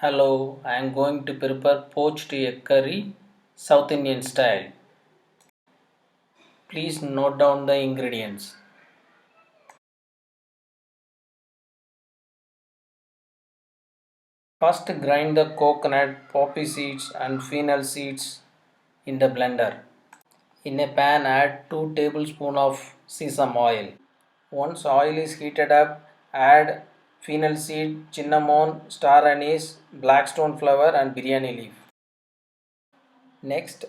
Hello, I am going to prepare poached egg curry, South Indian style. Please note down the ingredients. First, grind the coconut, poppy seeds, and fennel seeds in the blender. In a pan, add 2 tablespoons of sesame oil. Once oil is heated up, add fennel seed, cinnamon, star anise, blackstone flower, and biryani leaf. Next,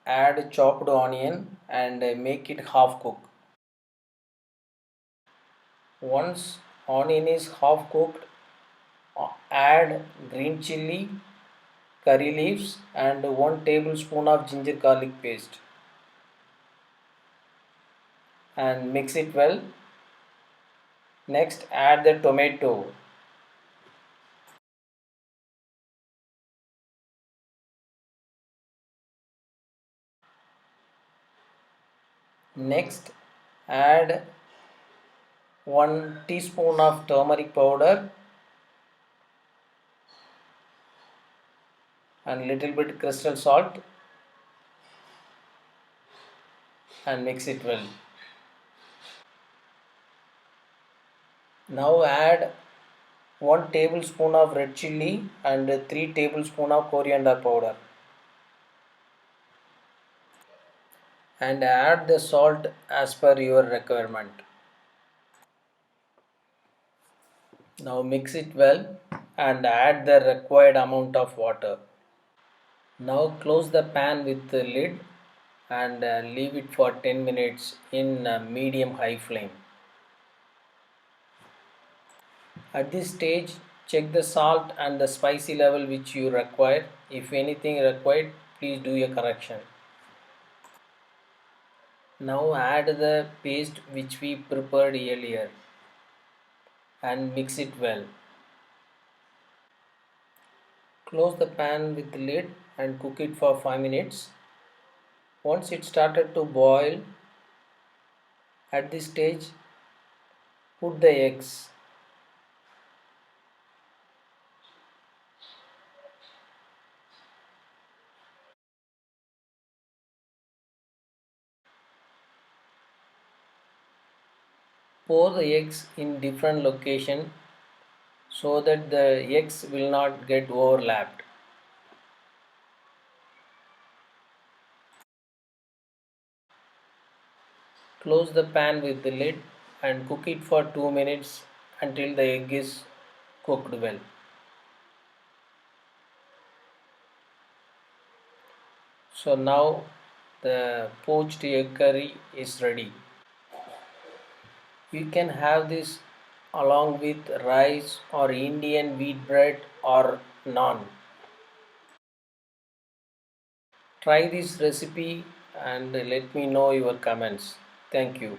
add chopped onion and make it half cook. Once onion is half cooked, add green chilli, curry leaves, and 1 tablespoon of ginger garlic paste and mix it well. Next, add the tomato. Next, add 1 teaspoon of turmeric powder and little bit crystal salt and mix it well. Now add 1 tablespoon of red chilli and 3 tablespoon of coriander powder and add the salt as per your requirement. Now mix it well and add the required amount of water. Now close the pan with the lid and leave it for 10 minutes in medium high flame. At this stage, check the salt and the spicy level which you require. If anything required, please do a correction. Now add the paste which we prepared earlier and mix it well. Close the pan with the lid and cook it for 5 minutes. Once it started to boil, at this stage, put the eggs. Pour the eggs in different location so that the eggs will not get overlapped. Close the pan with the lid and cook it for 2 minutes until the egg is cooked well. So now the poached egg curry is ready. You can have this along with rice or Indian wheat bread or naan. Try this recipe and let me know your comments. Thank you.